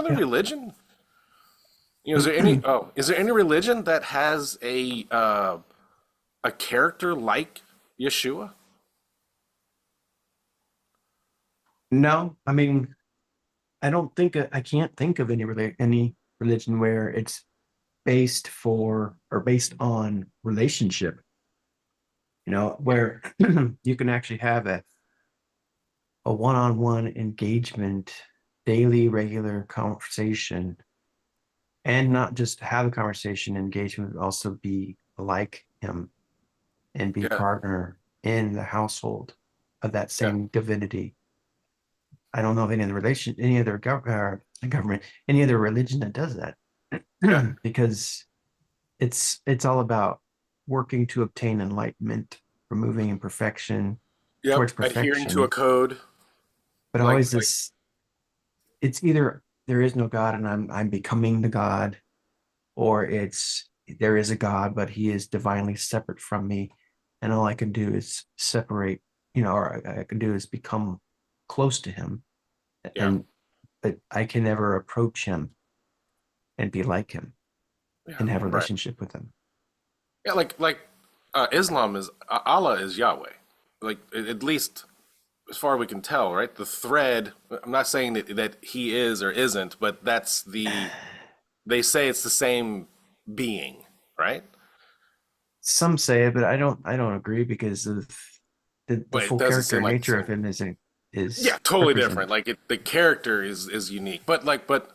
other Yeah. religion? Is there any? Oh, is there any religion that has a character like Yeshua? No, I mean, I can't think of any religion where it's based on relationship, where you can actually have a one-on-one engagement, daily, regular conversation, and not just have a conversation, engagement, but also be like him and be Yeah, partner in the household of that yeah, same divinity. I don't know of any other government, any other religion that does that, yeah, because it's all about working to obtain enlightenment, removing imperfection yep. towards Adhering to a perfection. code, But always like this, it's either there is no God and I'm becoming the God, or it's there is a God, but he is divinely separate from me. And all I can do is separate, or I can do is become close to him. yeah, And but I can never approach him and be like him yeah, and have a right. relationship with him. Yeah, Islam is Allah is Yahweh. Like at least as far as we can tell, right? The thread. I'm not saying that he is or isn't, but that's the. They say it's the same being, right? Some say it, but I don't agree because of the But it full doesn't character seem and like the nature of same. him is Yeah, totally different. represented. Like the character is unique, but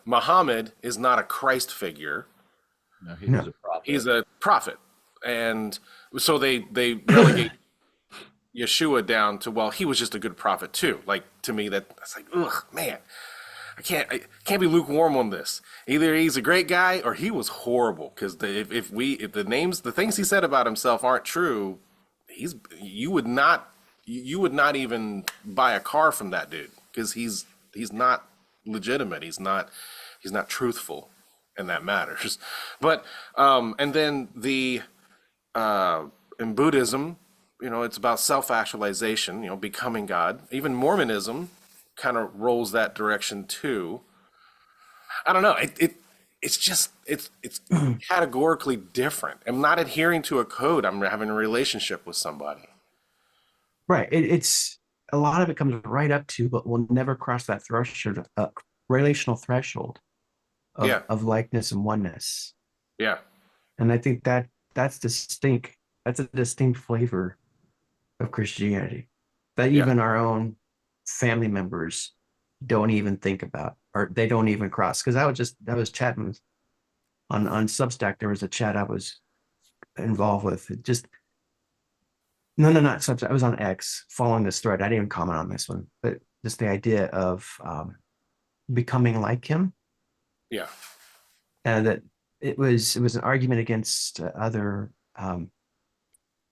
Muhammad is not a Christ figure. No, he was No. a prophet. He's a prophet, and so they relegate Yeshua down to, well, he was just a good prophet too. Like to me, that's like, ugh, man, I can't be lukewarm on this. Either he's a great guy or he was horrible. Because if the things he said about himself aren't true, he's you would not even buy a car from that dude because he's not legitimate. He's not truthful, and that matters. But and then in Buddhism, it's about self-actualization, becoming God. Even Mormonism kind of rolls that direction too. I don't know. It's categorically different. I'm not adhering to a code. I'm having a relationship with somebody. Right. It's a lot of it comes right up to, but will never cross that threshold, relational threshold Yeah, of likeness and oneness. yeah, And I think that's distinct. That's a distinct flavor of Christianity that yeah. even our own family members don't even think about, or they don't even cross. Because I was chatting on Substack. There was a chat I was involved with. It just no, not Substack. I was on X following this thread. I didn't even comment on this one, but just the idea of becoming like him, Yeah. and that it was an argument against other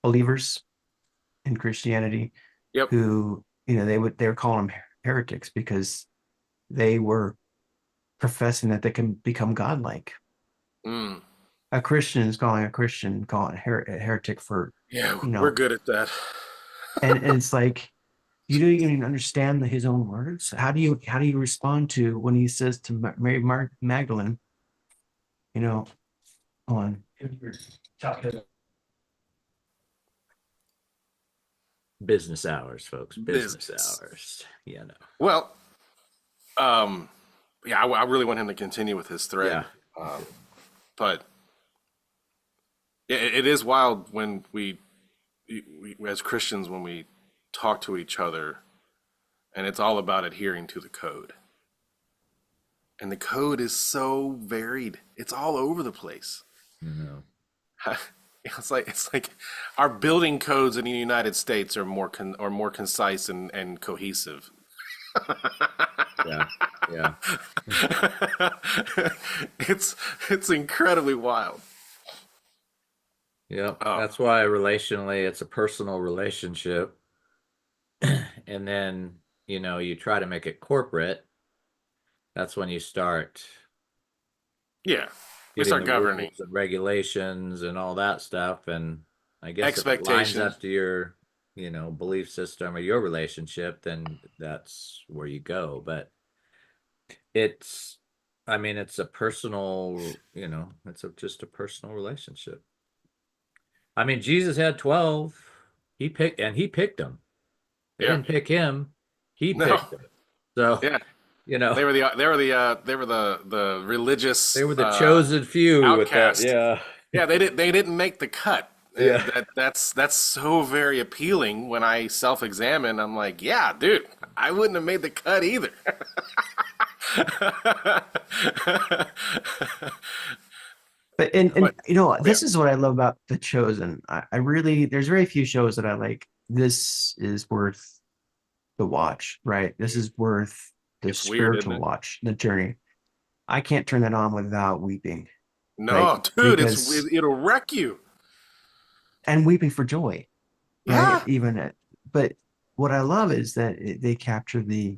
believers in Christianity Yep. who they were calling them heretics because they were professing that they can become godlike. Mm. A Christian is calling a Christian calling a heretic for Yeah, you we're know, good at that. and it's like you don't even understand his own words. How do you respond to when he says to Mary Magdalene, you know, on Business hours, folks. Business Business. hours. You know. Well, um, yeah, I really want him to continue with his thread, Yeah. but it is wild when we as Christians when we talk to each other, and it's all about adhering to the code. And the code is so varied; it's all over the place. No. It's like our building codes in the United States are more concise and cohesive. Yeah. Yeah. it's it's incredibly wild. Yep. Oh, That's why relationally, it's a personal relationship. And then, you try to make it corporate. That's when you start yeah. We getting start the governing rules and regulations and all that stuff. And I guess if it lines expectations. up to your, belief system or your relationship, then that's where you go. But it's I mean, it's a personal, it's just a personal relationship. I mean, Jesus had 12. He picked them. They Yeah. didn't pick him. He No. picked them. So, Yeah. you know, They were the religious they were the chosen few with that. outcast. Yeah. Yeah, they didn't make the cut. Yeah. That's so very appealing when I self-examine. I'm like, yeah, dude, I wouldn't have made the cut either. But and But yeah, this is what I love about The Chosen. I really, there's very few shows that I like. This is worth the watch, right? This is worth the it's weird, isn't spiritual it? watch, the journey. I can't turn that on without weeping, like No, dude, because it'll wreck you. and weeping for joy, right? Yeah, But what I love is that they capture the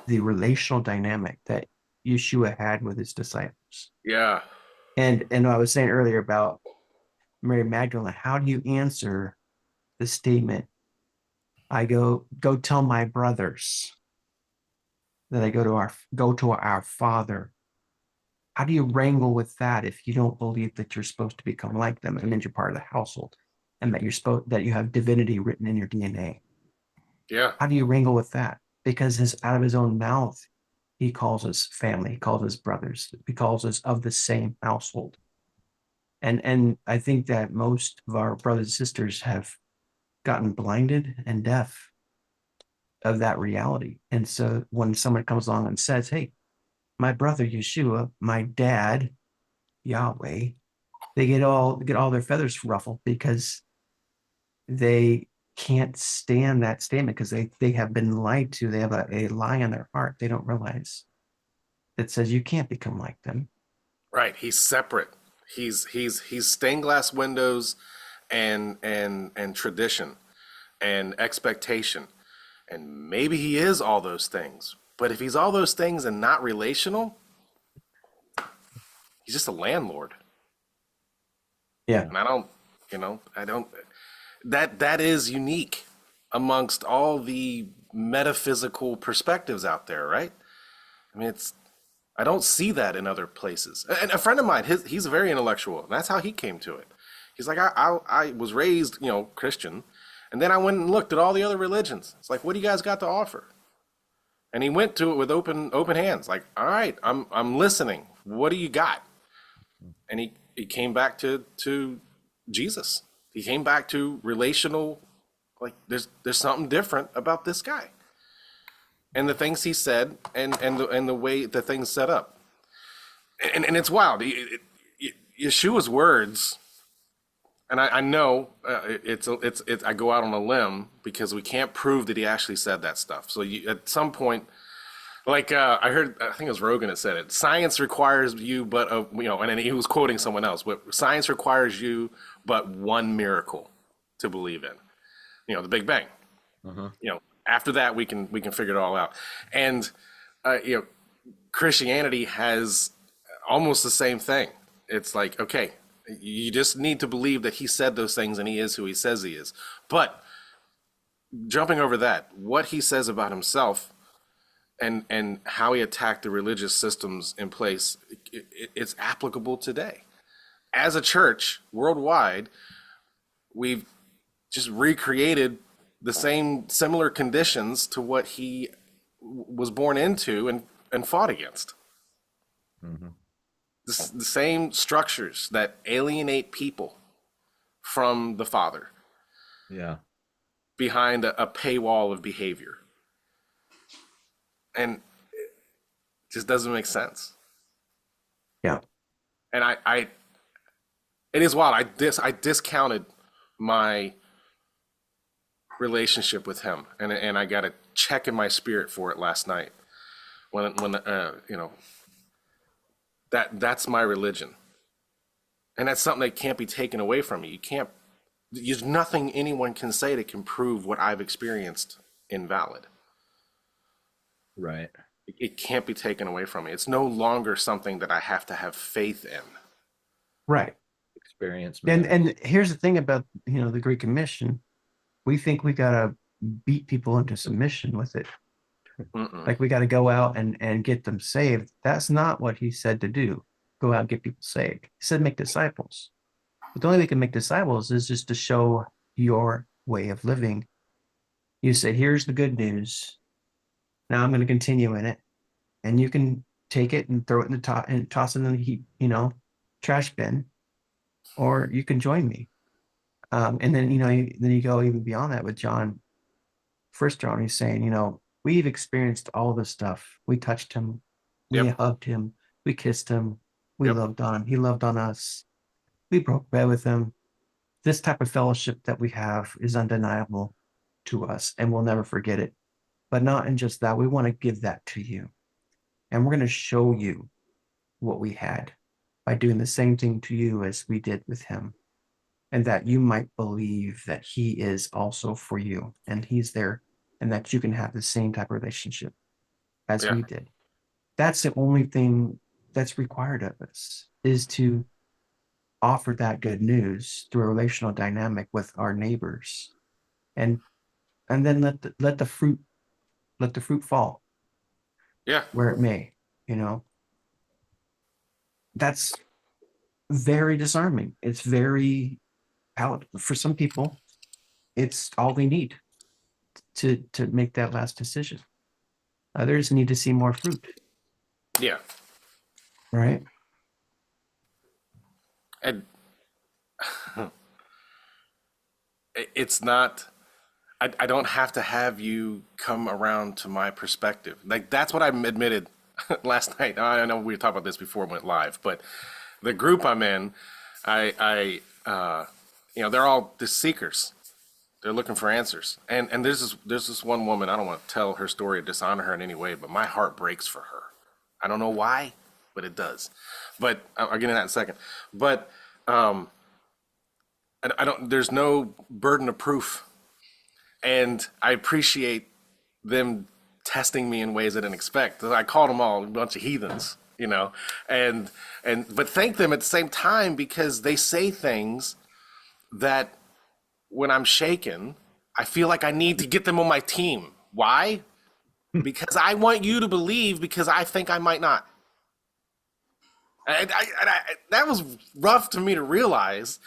relational dynamic that Yeshua had with his disciples. yeah, And I was saying earlier about Mary Magdalene, how do you answer the statement, I go tell my brothers that I go to our Father? How do you wrangle with that if you don't believe that you're supposed to become like them and that you're part of the household and that you have divinity written in your DNA? yeah. How do you wrangle with that? Because out of his own mouth, he calls us family, he calls us brothers, he calls us of the same household. And I think that most of our brothers and sisters have gotten blinded and deaf of that reality. And so when someone comes along and says, hey, my brother Yeshua, my dad, Yahweh, they get all their feathers ruffled because they can't stand that statement because they have been lied to. They have a lie in their heart. They don't realize that says you can't become like them. Right. He's separate. He's stained glass windows and tradition and expectation. And maybe he is all those things. But if he's all those things and not relational, he's just a landlord. Yeah. And I don't that is unique amongst all the metaphysical perspectives out there, right? I mean, I don't see that in other places. And a friend of mine, he's very intellectual, and that's how he came to it. He's like, I was raised, Christian, and then I went and looked at all the other religions. It's like, what do you guys got to offer? And he went to it with open hands, like, all right, I'm listening. What do you got? And he came back to Jesus. He came back to relational, like there's something different about this guy. And the things he said and the way the things set up. And it's wild. Yeshua's words, and I know it's I go out on a limb because we can't prove that he actually said that stuff. So at some point, like I think it was Rogan that said it. Science requires you, and then he was quoting someone else. But science requires you, but one miracle to believe in. The Big Bang. After that we can figure it all out. And Christianity has almost the same thing. It's like, okay, you just need to believe that he said those things and he is who he says he is. But jumping over that, what he says about himself and how he attacked the religious systems in place, it's applicable today. As a church worldwide, we've just recreated the similar conditions to what he was born into and fought against. Mhm. The same structures that alienate people from the Father Yeah. behind a paywall of behavior. And it just doesn't make sense. Yeah. And it is wild. I discounted my relationship with him, and I got a check in my spirit for it last night. When that's my religion, and that's something that can't be taken away from me. You can't. There's nothing anyone can say that can prove what I've experienced invalid. Right. It can't be taken away from me. It's no longer something that I have to have faith in. Right. Experience. And here's the thing about the Great Commission. We think we gotta beat people into submission with it. Mm-mm. Like we got to go out and get them saved. That's not what he said to do. Go out and get people saved. He said make disciples. But the only way we can make disciples is just to show your way of living. You say, here's the good news. Now I'm going to continue in it. And you can take it and throw it in the top and toss it in the heap, trash bin, or you can join me. And then, then you go even beyond that with John, First John, he's saying, we've experienced all this stuff. We touched him, we Yep. hugged him, we kissed him, we Yep. loved on him. He loved on us. We broke bread with him. This type of fellowship that we have is undeniable to us, and we'll never forget it. But not in just that, we want to give that to you. And we're going to show you what we had by doing the same thing to you as we did with him. And that you might believe that he is also for you and he's there, and that you can have the same type of relationship as Yeah. we did. That's the only thing that's required of us, is to offer that good news through a relational dynamic with our neighbors, and then let the fruit fall Yeah. where it may. That's very disarming. It's very palatable for some people. It's all they need to make that last decision. Others need to see more fruit, Yeah. right? And it's not, I don't have to have you come around to my perspective. Like, that's what I admitted last night. I know we were talking about this before it went live, but the group I'm in, they're all the seekers. They're looking for answers. And there's this one woman, I don't want to tell her story or dishonor her in any way, but my heart breaks for her. I don't know why, but it does. But I'll get into that in a second. But I don't, there's no burden of proof. And I appreciate them testing me in ways I didn't expect. I called them all a bunch of heathens, but thank them at the same time, because they say things that when I'm shaken, I feel like I need to get them on my team. Why? Because I want you to believe, because I think I might not. That was rough to me to realize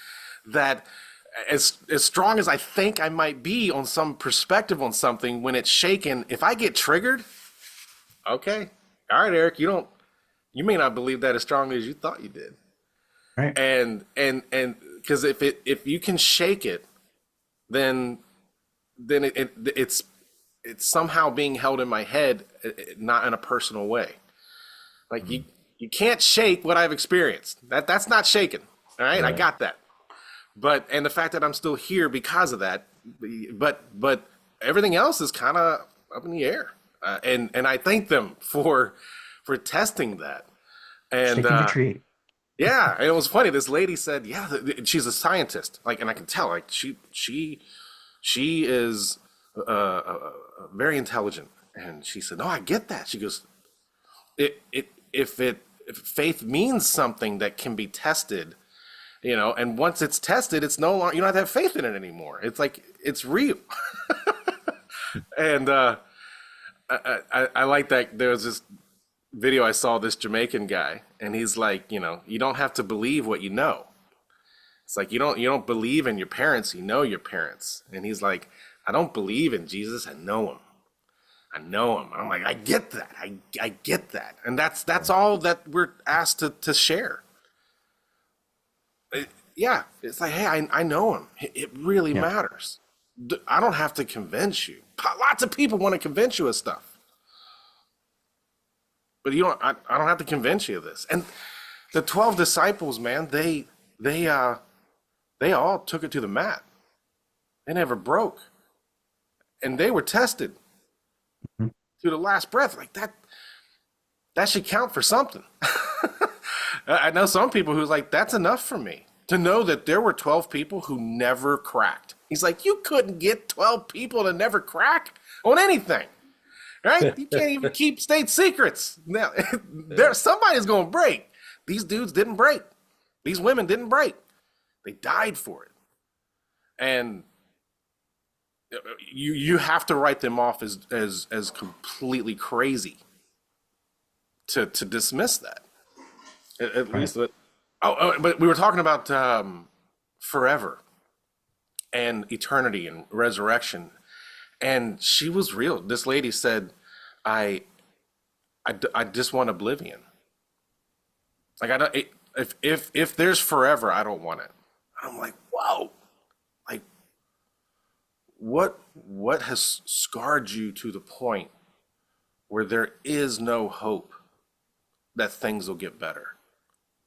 that as strong as I think I might be on some perspective on something, when it's shaken, if I get triggered, okay, all right, Eric, you may not believe that as strongly as you thought you did. Right. And because if you can shake it, then it's somehow being held in my head, not in a personal way. Like you can't shake what I've experienced. That's not shaken. All right, I got that. And the fact that I'm still here because of that, but everything else is kind of up in the air. And I thank them for testing that. And Shaking the tree. yeah, and it was funny. This lady said, "Yeah, she's a scientist." Like, and I can tell, like she is very intelligent. And she said, "No, I get that." She goes, if faith means something that can be tested, and once it's tested, it's no longer, you don't have to have faith in it anymore. It's like, it's real." And I like that. There was this video I saw, this Jamaican guy, and he's like, you don't have to believe what you know. It's like, you don't believe in your parents, you know your parents. And he's like, I don't believe in Jesus, I know him. I know him. I'm like, I get that. I get that. And that's all that we're asked to share. Yeah, it's like, hey, I know him. It really matters. I don't have to convince you. Lots of people want to convince you of stuff. But you don't. I don't have to convince you of this. And the 12 disciples, man, they all took it to the mat. They never broke, and they were tested to the last breath. Like that. That should count for something. I know some people who's like, that's enough for me to know that there were 12 people who never cracked. He's like, you couldn't get 12 people to never crack on anything. Right? You can't even keep state secrets. Now, somebody's going to break. These dudes didn't break. These women didn't break. They died for it. And you have to write them off as completely crazy to dismiss that. At Right. least that. But we were talking about forever and eternity and resurrection, and she was real. This lady said, "I I just want oblivion. Like I don't if there's forever, I don't want it." I'm like, whoa, like what has scarred you to the point where there is no hope that things will get better?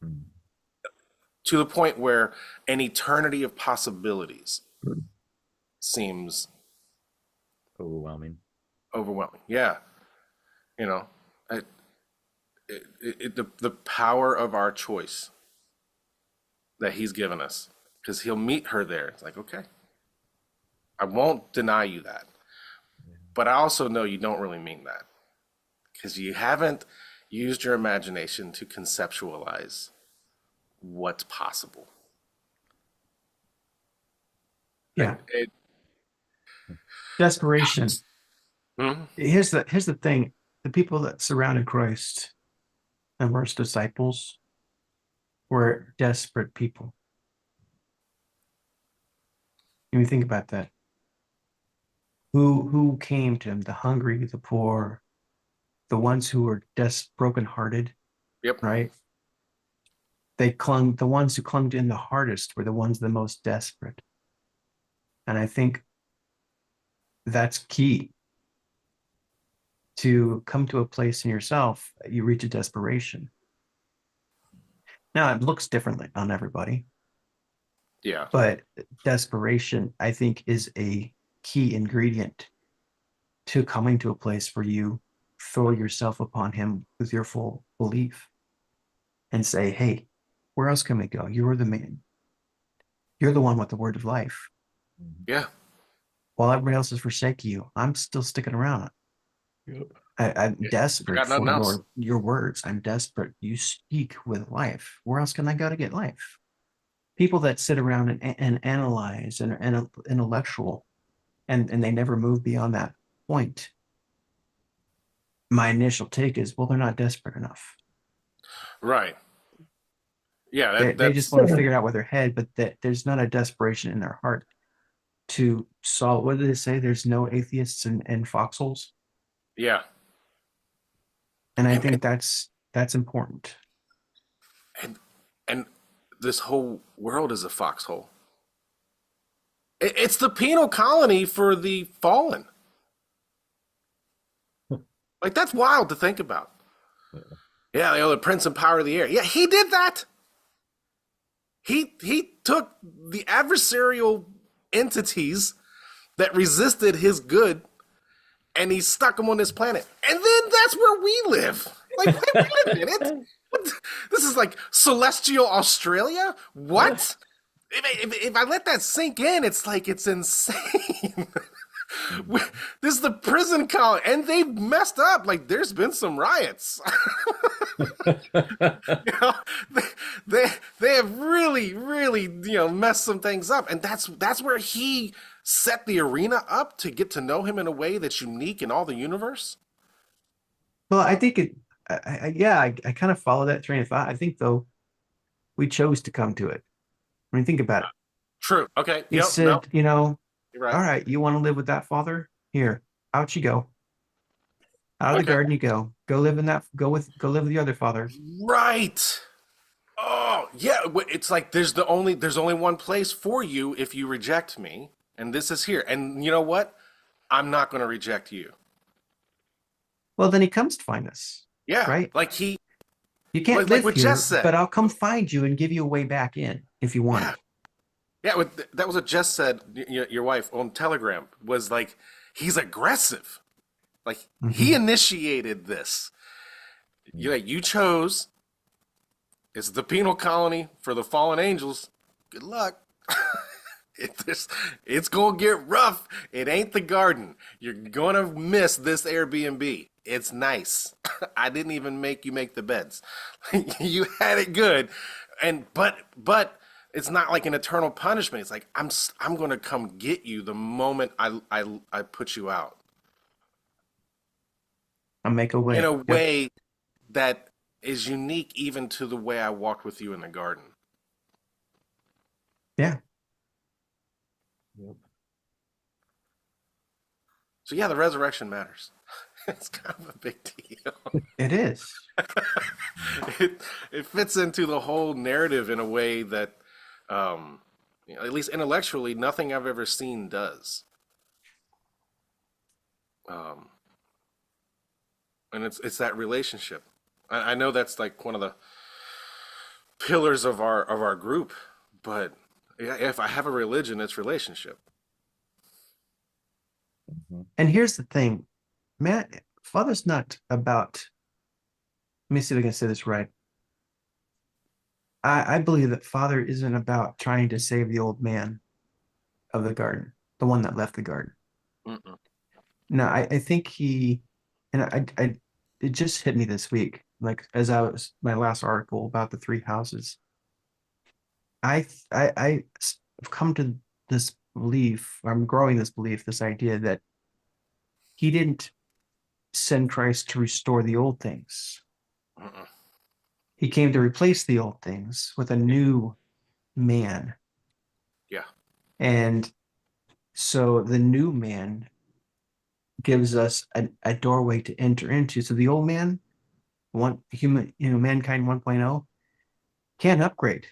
Mm. To the point where an eternity of possibilities seems Overwhelming. overwhelming. Yeah, you know, the power of our choice that he's given us, because he'll meet her there. It's like, okay, I won't deny you that, but I also know you don't really mean that because you haven't used your imagination to conceptualize what's possible. Yeah. It, Desperation. hmm? Here's the thing. The people that surrounded Christ and were his disciples were desperate people. When you think about that. Who came to him? The hungry, the poor, the ones who were brokenhearted, Yep. right? The ones who clung to him the hardest were the ones the most desperate. And I think that's key to come to a place in yourself, you reach a desperation. Now, it looks differently on everybody, Yeah. but desperation, I think, is a key ingredient to coming to a place where you throw yourself upon him with your full belief and say, hey, where else can we go? You're the man. You're the one with the word of life. Yeah. While everybody else is forsaking you, I'm still sticking around. Yep. I'm I desperate got nothing for else. your words. I'm desperate. You speak with life. Where else can I go to get life? People that sit around and analyze and intellectual and they never move beyond that point. My initial take is, well, they're not desperate enough. Right. Yeah. They just That's want to figure it out with their head, but there's not a desperation in their heart to solve. What do they say? There's no atheists in foxholes. yeah. And I And think that's important. and and this whole world is a foxhole. It's the penal colony for the fallen. Like that's wild to think about. Yeah, the prince and power of the air. Yeah, he did that. He took the adversarial entities that resisted his good and he stuck them on this planet. And then that's where we live. Like, wait a minute. What? This is like celestial Australia? What? If I let that sink in, it's like it's insane. This is the prison colony, and they've messed up. Like, there's been some riots. You know, they, they they have really messed some things up, and that's where he set the arena up to get to know him in a way that's unique in all the universe. Well, I think yeah, I kind of follow that train of thought. I think though we chose to come to it. I mean, think about it. True. Okay. He Yep. No, said, you know, you're right. all right, you want to live with that father? Here, out you go. Out of the Okay. garden you go. Go live in that. Go live with the other father. Right. Oh, yeah. It's like there's only one place for you if you reject me, and this is here. And you know what? I'm not going to reject you. Well, then he comes to find us, Yeah. right? Like You can't like live what here, Jess said. but I'll come find you and give you a way back in if you want Yeah. it. Yeah. That was what Jess said. Your wife on Telegram was like, he's aggressive. Like he initiated this. You chose. It's the penal colony for the fallen angels. Good luck. It's gonna get rough. It ain't the garden. You're gonna miss this Airbnb. It's nice. I didn't even make you make the beds. You had it good, but It's not like an eternal punishment. It's like I'm going to come get you the moment I put you out I'll make a in way. a Yep. way that is unique even to the way I walked with you in the garden. Yeah. Yep. So yeah, the resurrection matters. It's kind of a big deal. It is. It fits into the whole narrative in a way that, at least intellectually, nothing I've ever seen does. Um, and it's that relationship. I know that's like one of the pillars of our group, but yeah, if I have a religion, it's relationship. Mhm. And here's the thing, man, Father's not about, let me see if I can say this right. I believe that Father isn't about trying to save the old man of the garden, the one that left the garden. Mm-mm. No, I think and it just hit me this week, like as I was my last article about the three houses. I've come to this belief, I'm growing this belief, this idea that he didn't send Christ to restore the old things. Mm-mm. He came to replace the old things with a new man. Yeah, And so the new man gives us a doorway to enter into. So the old man, mankind 1.0 can't upgrade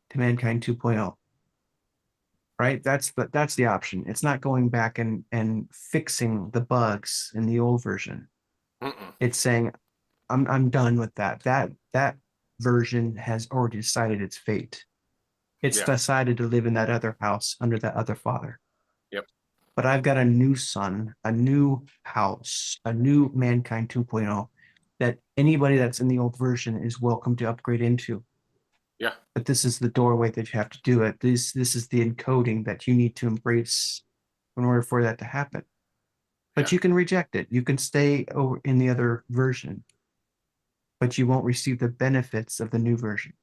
to mankind 2.0, right? That's the option. It's not going back and fixing the bugs in the old version. mm-mm. It's saying, I'm done with that. That version has already decided its fate. It's Yeah, decided to live in that other house under that other father. yep, But I've got a new son, a new house, a new mankind 2.0 that anybody that's in the old version is welcome to upgrade into. yeah, But this is the doorway that you have to do it. This is the encoding that you need to embrace in order for that to happen. But yeah, you can reject it. You can stay over in the other version, but you won't receive the benefits of the new version,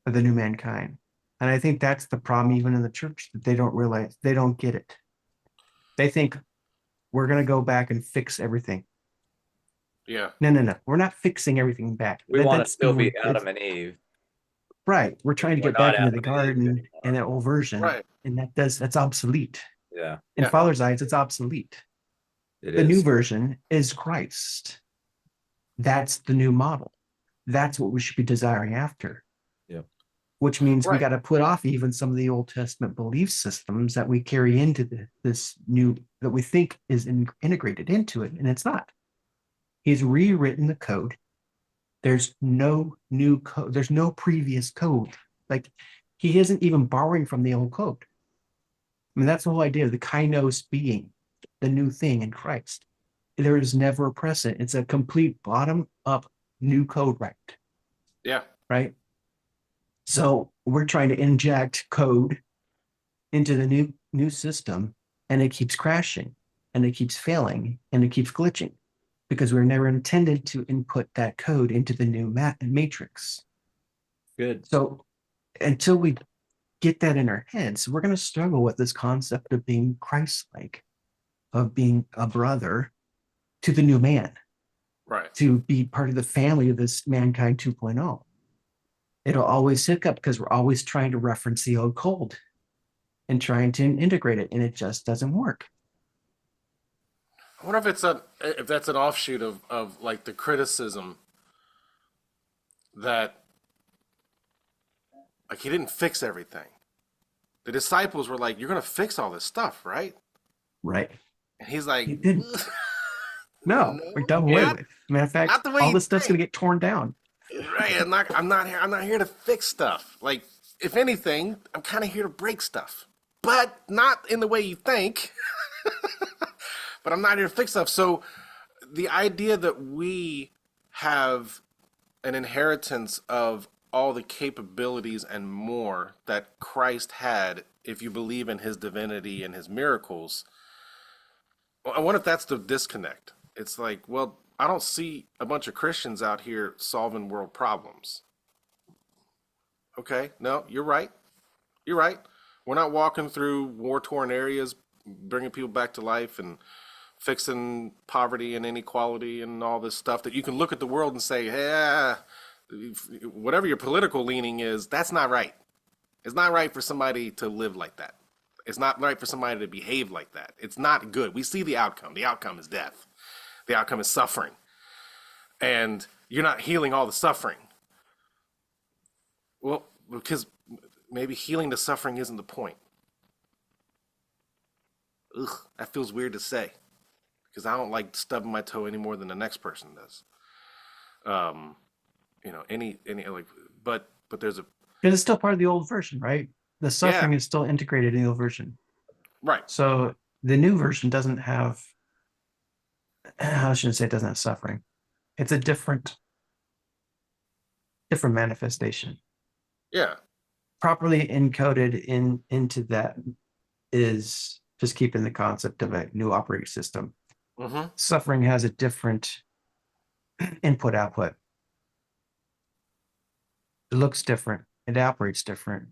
of the new mankind. And I think that's the problem, even in the church, that they don't realize, they don't get it. They think we're going to go back and fix everything. yeah, No. We're not fixing everything back. We want to That's still be it's Adam and Eve. right. We're trying to We're get not back into Adam the and Eve garden in anymore. that old version, right. and that's obsolete. Yeah, In Yeah, Father's eyes, it's obsolete. it The new is. version is Christ. That's the new model. That's what we should be desiring after, Yep. which means we right. got to put off even some of the Old Testament belief systems that we carry into this new, that we think is integrated into it, and it's not. He's rewritten the code. There's no new code. There's no previous code. Like he isn't even borrowing from the old code. I mean, that's the whole idea of the kainos being the new thing in Christ. There is never a precedent. It's a complete bottom up new code, Yeah, right? So we're trying to inject code into the new system, and it keeps crashing, and it keeps failing, and it keeps glitching because we're never intended to input that code into the new matrix. Good. So until we get that in our heads, we're going to struggle with this concept of being Christ-like, of being a brother to the new man, right. to be part of the family of this mankind 2.0. It'll always hiccup because we're always trying to reference the old code and trying to integrate it, and it just doesn't work. I wonder if that's an offshoot of like the criticism that like he didn't fix everything. The disciples were like, "You're gonna fix all this stuff, right?" Right. And he's like, It didn't. No, "No, we're done away not with. Matter of fact, not the way all you this stuff's think." going to get torn down. Right? I'm not here to fix stuff. Like, if anything, I'm kind of here to break stuff, but not in the way you think. But I'm not here to fix stuff. So the idea that we have an inheritance of all the capabilities and more that Christ had, if you believe in his divinity and his miracles, I wonder if that's the disconnect. It's like, well, I don't see a bunch of Christians out here solving world problems. Okay, no, you're right. You're right. We're not walking through war-torn areas, bringing people back to life and fixing poverty and inequality and all this stuff that you can look at the world and say, yeah, whatever your political leaning is, that's not right. It's not right for somebody to live like that. It's not right for somebody to behave like that. It's not good. We see the outcome. The outcome is death. The outcome is suffering. And you're not healing all the suffering. Well, because maybe healing the suffering isn't the point. Ugh, that feels weird to say because I don't like stubbing my toe any more than the next person does. Um, any like, but there's a Because it's still part of the old version, right? The suffering yeah, is still integrated in the old version. right. So the new version doesn't have, I shouldn't say it doesn't have suffering. It's a different manifestation. Yeah, Properly encoded into that is just keeping the concept of a new operating system. mm-hmm. Suffering has a different input output. It looks different. It operates different.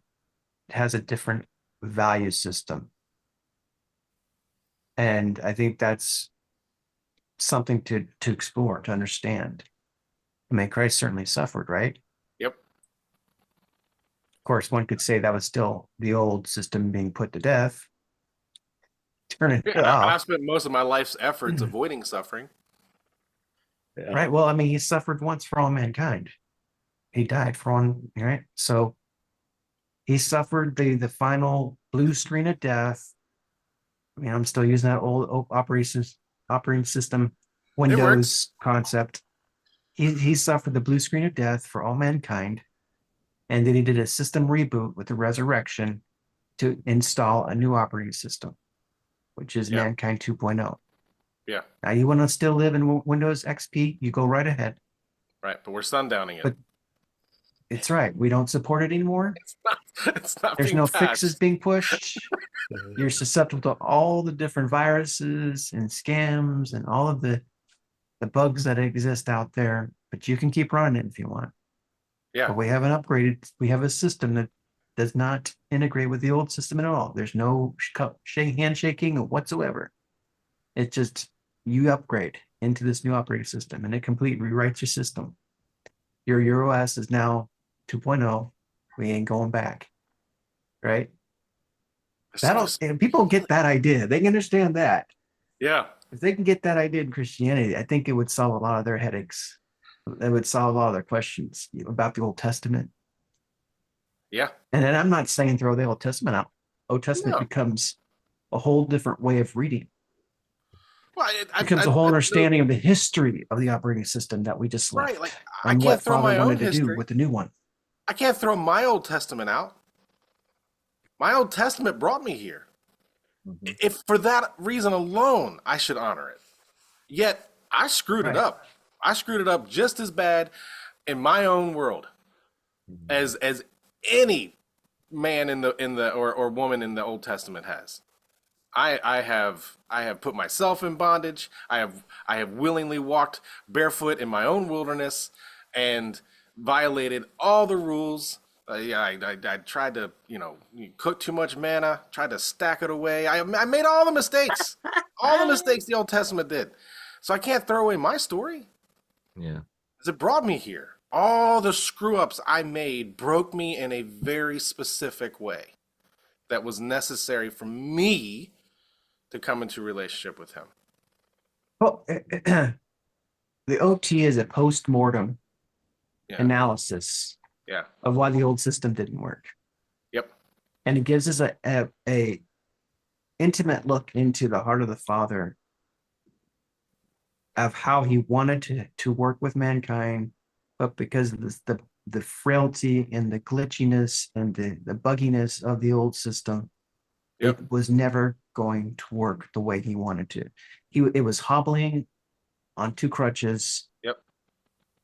It has a different value system. And I think that's something to explore, to understand. I mean, Christ certainly suffered, right? Yep. Of course, one could say that was still the old system being put to death, turning Yeah, it and I've off. spent most of my life's efforts avoiding suffering. Yeah. Right. Well, I mean, he suffered once for all mankind. He died for all, right? So he suffered the final blue screen of death. I mean, I'm still using that old operating system It works. Windows concept. He suffered the blue screen of death for all mankind, and then he did a system reboot with the resurrection to install a new operating system, which is Yeah, Mankind 2.0. yeah, Now, you want to still live in Windows XP, you go right ahead. right. But we're sundowning it. But it's right. We don't support it anymore. It's not. It's not There's being no fixes patched. being pushed. You're susceptible to all the different viruses and scams and all of the bugs that exist out there, but you can keep running it if you want. Yeah, But we haven't upgraded. We have a system that does not integrate with the old system at all. There's no handshaking whatsoever. It's just you upgrade into this new operating system and it completely rewrites your system. Your OS is now 2.0. We ain't going back. Right? It's- And people get that idea. They can understand that. yeah, If they can get that idea in Christianity, I think it would solve a lot of their headaches. It would solve a lot of their questions about the Old Testament. yeah. And then I'm not saying throw the Old Testament out. Old Testament No. becomes a whole different way of reading. Well, Becomes a whole understanding of the history of the operating system that we just left, right. Like I and can't what throw Father my own wanted to do history. with the new one. I can't throw my Old Testament out. My Old Testament brought me here. Mhm. If for that reason alone, I should honor it. Yet I screwed it Right. up. I screwed it up just as bad in my own world as any man in the or woman in the Old Testament has. I have put myself in bondage. I have willingly walked barefoot in my own wilderness and violated all the rules. Yeah, I tried to cook too much manna, tried to stack it away. I made all the mistakes, all the mistakes the Old Testament did. So I can't throw away my story Yeah. because it brought me here. All the screw ups I made broke me in a very specific way that was necessary for me to come into relationship with him. Well, the OT is a post-mortem Yeah. analysis Yeah. of why the old system didn't work. Yep. And it gives us a intimate look into the heart of the Father of how he wanted to work with mankind, but because of the frailty and the glitchiness and the bugginess of the old system, Yep. it was never going to work the way he wanted to. It was hobbling on two crutches. Yep.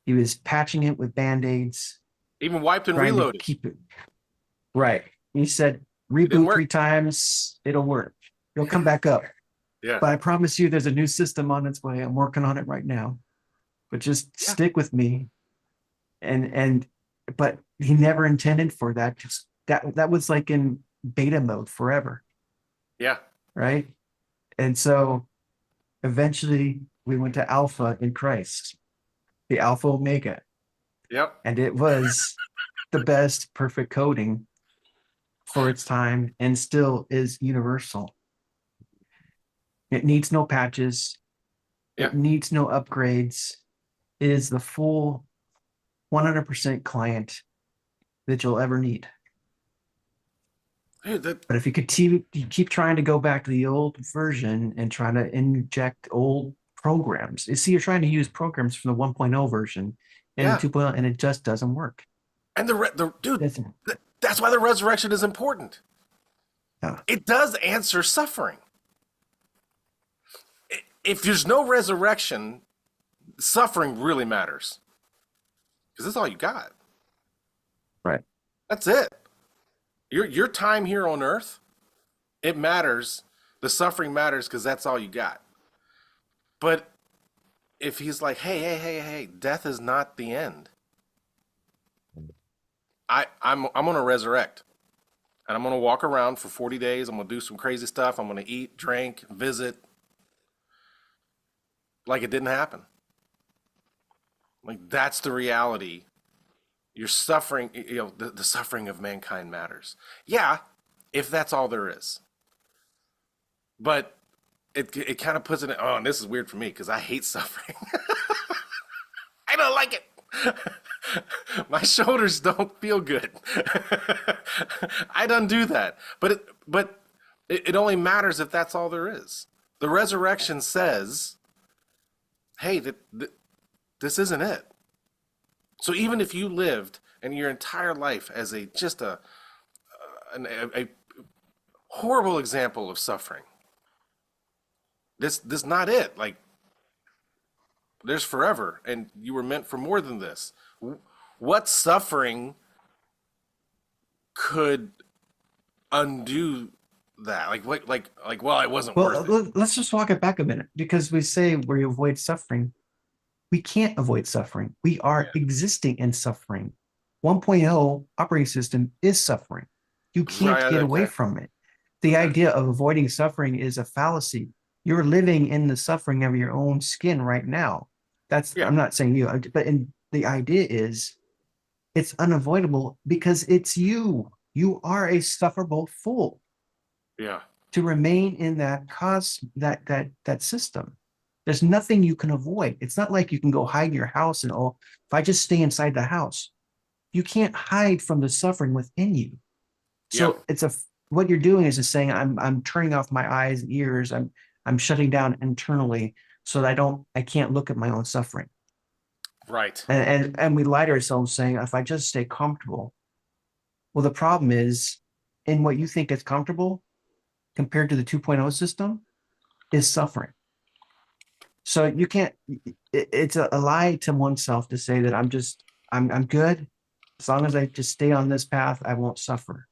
He was patching it with band-aids, Even wiped and trying to reloaded. keep it right. He said, didn't reboot work. 3 times, it'll work. You'll come back up. Yeah. But I promise you there's a new system on its way. I'm working on it right now. But just stick with me. But he never intended for that that was like in beta mode forever, Yeah. right? And so eventually we went to alpha in Christ, the alpha omega, Yep. and it was the best perfect coding for its time and still is universal. It needs no patches, Yeah. it needs no upgrades. It is the full 100% client that you'll ever need. Dude, that, But if you keep trying to go back to the old version and try to inject old programs, you see, you're trying to use programs from the 1.0 version and yeah. the 2.0, and it just doesn't work. And the dude, That's, that's why the resurrection is important. yeah, It does answer suffering. If there's no resurrection, suffering really matters because that's all you got. right. That's it. Your time here on Earth, it matters. The suffering matters because that's all you got. But if he's like, hey, death is not the end. I'm gonna resurrect. And I'm gonna walk around for 40 days. I'm gonna do some crazy stuff. I'm gonna eat, drink, visit. Like it didn't happen. Like that's the reality. You're suffering, the suffering of mankind matters. Yeah, if that's all there is. But it kind of puts it in, oh, and this is weird for me because I hate suffering. I don't like it. My shoulders don't feel good. I don't do that. But it only matters if that's all there is. The resurrection says, hey, this isn't it. So even if you lived and your entire life as a horrible example of suffering, this not it. Like there's forever, and you were meant for more than this. What suffering could undo that? Like what? Well, it wasn't Well, worth it. let's just walk it back a minute because we say we avoid suffering. We can't avoid suffering. We are Yeah. existing in suffering. 1.0 operating system is suffering. You can't Right. get away Okay. from it. The Okay. idea of avoiding suffering is a fallacy. You're living in the suffering of your own skin right now. Yeah. I'm not saying you, but the idea is it's unavoidable because it's you. You are a sufferable fool Yeah. to remain in that system. There's nothing you can avoid. It's not like you can go hide in your house and, oh, if I just stay inside the house, you can't hide from the suffering within you. Yeah. So what you're doing is just saying I'm turning off my eyes and ears. I'm shutting down internally so that I can't look at my own suffering. Right. And we lie to ourselves saying if I just stay comfortable. Well, the problem is in what you think is comfortable compared to the 2.0 system is suffering. So you can't, it's a lie to oneself to say that I'm good. As long as I just stay on this path, I won't suffer.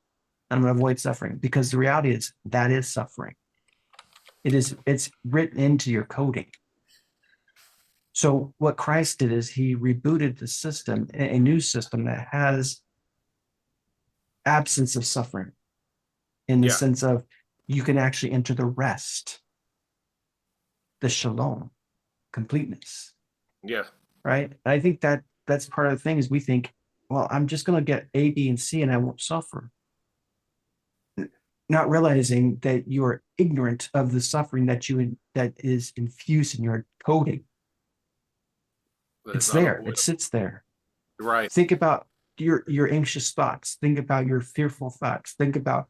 I'm going to avoid suffering because the reality is that is suffering. It's written into your coding. So what Christ did is he rebooted the system, a new system that has absence of suffering in the Yeah. sense of you can actually enter the rest, the shalom, completeness. Yeah. Right. And I think that's part of the thing is we think, well, I'm just going to get A, B, and C and I won't suffer. Not realizing that you are ignorant of the suffering that is infused in your coding. But It's there. unavoidable. It sits there. Right. Think about your anxious thoughts. Think about your fearful thoughts. Think about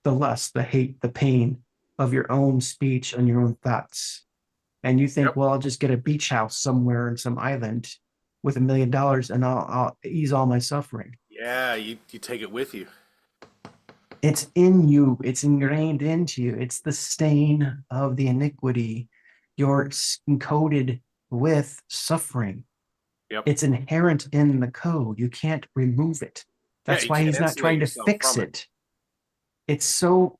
the lust, the hate, the pain of your own speech and your own thoughts. And you think, Yep. well, I'll just get a beach house somewhere in some island with $1 million and I'll ease all my suffering. Yeah. You take it with you. It's in you. It's ingrained into you. It's the stain of the iniquity. You're encoded with suffering. Yep. It's inherent in the code. You can't remove it. That's you why can't he's not insulate trying to yourself fix from it. It's so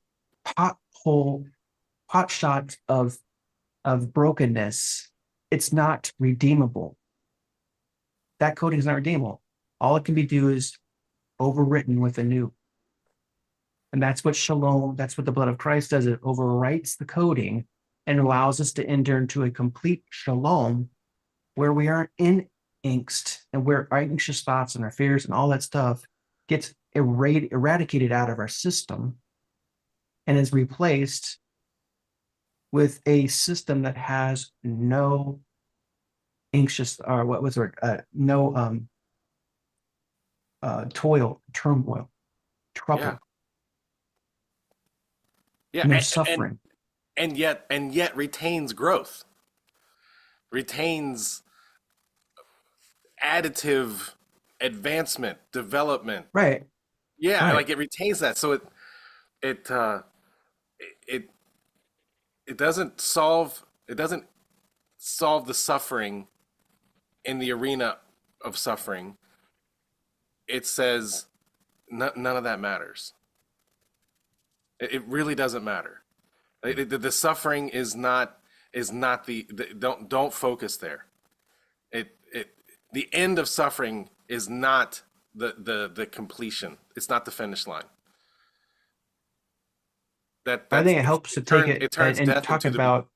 pot shot of brokenness. It's not redeemable. That coding is not redeemable. All it can be do is overwritten with a new. And that's what shalom, that's what the blood of Christ does. It overwrites the coding and allows us to enter into a complete shalom where we aren't in angst and where our anxious thoughts and our fears and all that stuff gets eradicated out of our system and is replaced with a system that has no anxious, or what was it? No toil, turmoil, trouble, Yeah. Yeah. no And, suffering. and yet retains growth, retains additive advancement, development. Right. Yeah, Right. like it retains that. So it it it doesn't solve the suffering in the arena of suffering. It says none of that matters. It really doesn't matter. The suffering is not the don't focus there. It the end of suffering is not the completion. It's not the finish line. I That's think it helps to take turn it it turns and death talk into the about,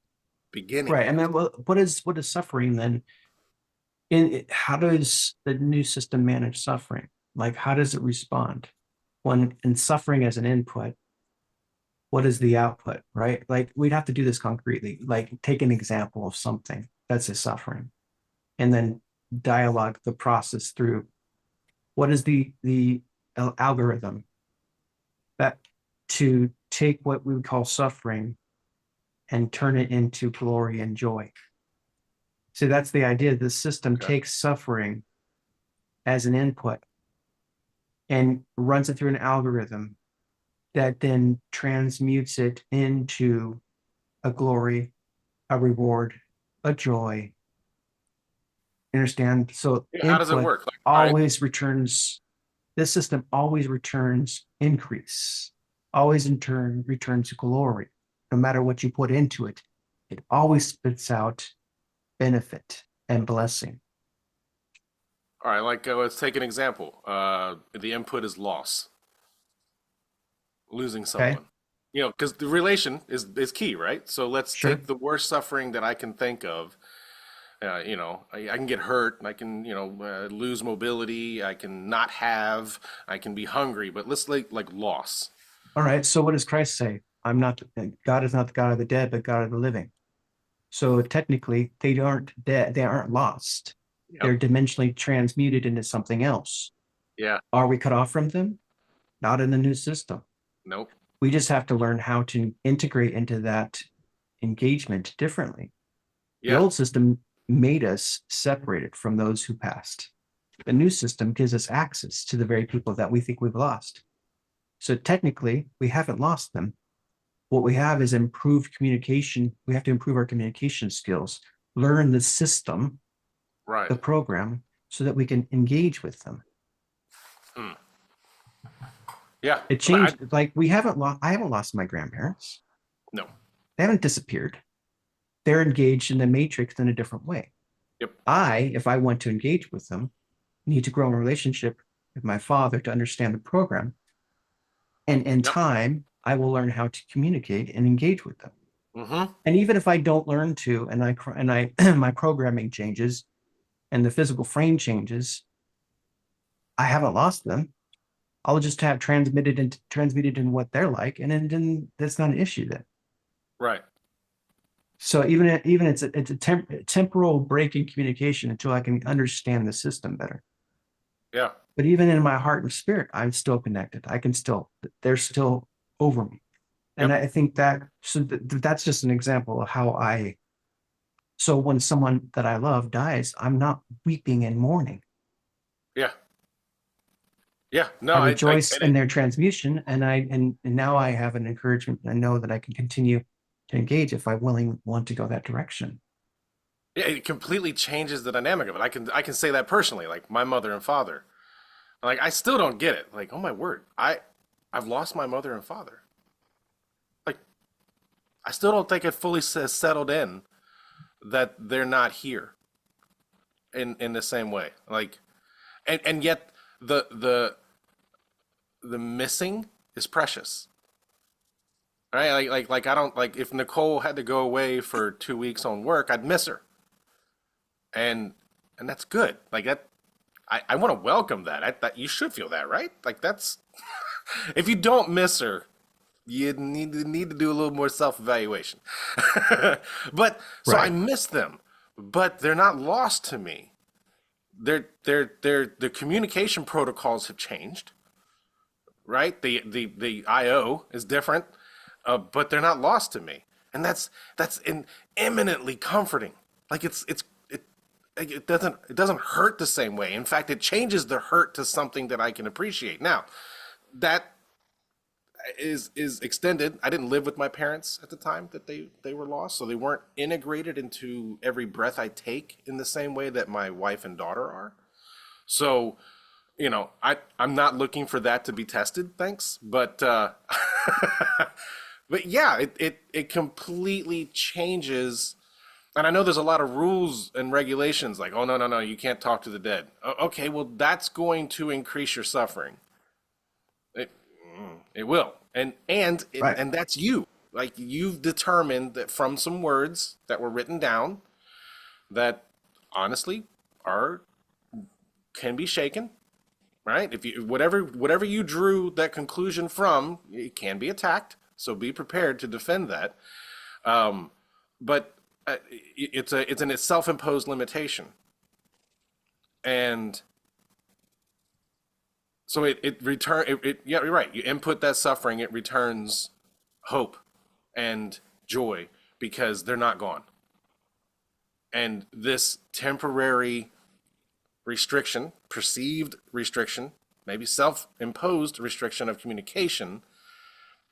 beginning. right. And then what is suffering then? How does the new system manage suffering? Like, how does it respond when in suffering as an input? What is the output, right? Like, we'd have to do this concretely, like take an example of something that's a suffering and then dialogue the process through what is the algorithm that to take what we would call suffering and turn it into glory and joy. So that's the idea. The system Okay. takes suffering as an input and runs it through an algorithm that then transmutes it into a glory, a reward, a joy. Understand? So Yeah, how does it input work? Like, all right, always returns, this system always returns increase, always in turn returns glory. No matter what you put into it, it always spits out benefit and blessing. all right, like let's take an example. The input is loss, losing Okay, someone. You know, because the relation is key, right? So let's sure. take the worst suffering that I can think of. You know, I can get hurt, I can, you know, lose mobility, I can not have, I can be hungry, but let's like loss. All right. So what does Christ say? God is not the God of the dead, but God of the living. So technically, they aren't dead, they aren't lost. Yep. They're dimensionally transmuted into something else. Yeah. Are we cut off from them? Not in the new system. Nope. We just have to learn how to integrate into that engagement differently. The Yeah. old system made us separated from those who passed. The new system gives us access to the very people that we think we've lost. So technically, we haven't lost them. What we have is improved communication. We have to improve our communication skills, learn the system, Right. the program, so that we can engage with them. Yeah. It But I changed, like we haven't lost, I haven't lost my grandparents. no. They haven't disappeared. They're engaged in the matrix in a different way. Yep. If I want to engage with them, need to grow a relationship with my father to understand the program. And in Yep. time, I will learn how to communicate and engage with them. Mm-hmm. And even if I don't learn to, and I my programming changes and the physical frame changes, I haven't lost them. I'll just have transmitted in what they're like, and then that's not an issue then. Right. So even it's a temporal break in communication until I can understand the system better. Yeah. But even in my heart and spirit, I'm still connected. They're still over me. And Yep. I think that's just an example of how so when someone that I love dies, I'm not weeping and mourning. Yeah. Yeah. No, I I rejoice get in it. their transmutation, and now I have an encouragement. I know that I can continue to engage if I want to go that direction. Yeah, it completely changes the dynamic of it. I can say that personally, like my mother and father. Like I still don't get it. Like, oh my word, I've lost my mother and father. Like I still don't think it fully settled in that they're not here in the same way. Like and yet the the missing is precious. Right? Like I don't like if Nicole had to go away for 2 weeks on work, I'd miss her. And and that's good. Like that I want to welcome that. That you should feel that, right? Like that's if you don't miss her, you need to do a little more self-evaluation. But so I Right. miss them, but they're not lost to me. The communication protocols have changed, right? The IO is different, but they're not lost to me, and that's eminently comforting. Like it doesn't hurt the same way. In fact, it changes the hurt to something that I can appreciate. Now, that is extended. I didn't live with my parents at the time that they were lost, so they weren't integrated into every breath I take in the same way that my wife and daughter are. So, I'm not looking for that to be tested, thanks. But but yeah, it completely changes. And I know there's a lot of rules and regulations like, oh no, you can't talk to the dead. Okay, well that's going to increase your suffering. It, it will. Right. And that's you. Like you've determined that from some words that were written down that honestly are can be shaken, right? If you whatever you drew that conclusion from, it can be attacked. So be prepared to defend that. But it's a self-imposed limitation, and so yeah, you're right. You input that suffering, it returns hope and joy because they're not gone. And this temporary restriction, perceived restriction, maybe self-imposed restriction of communication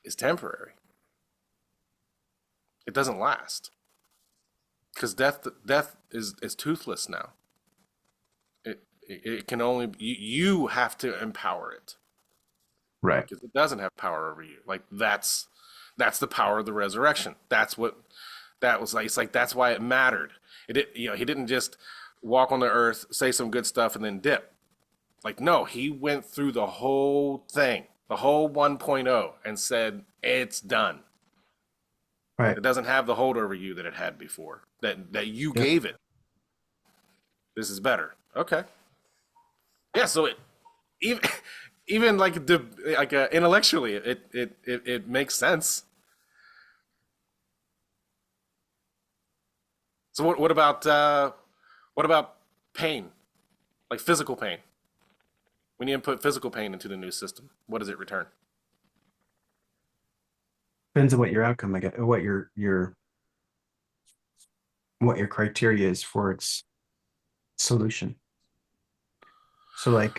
is temporary. It doesn't last. Because death is toothless now. It can only you have to empower it Right. because it doesn't have power over you. Like that's the power of the resurrection. That's what that was like. It's like that's why it mattered. He didn't just walk on the earth, say some good stuff, and then dip. Like no, he went through the whole thing, the whole 1.0, and said it's done. Right. It doesn't have the hold over you that it had before. That you Yep. gave it. This is better. Okay. Yeah. So even even intellectually, it makes sense. So what about pain, like physical pain? When you input physical pain into the new system, what does it return? Depends on what your outcome, I guess, what your criteria is for its solution. So like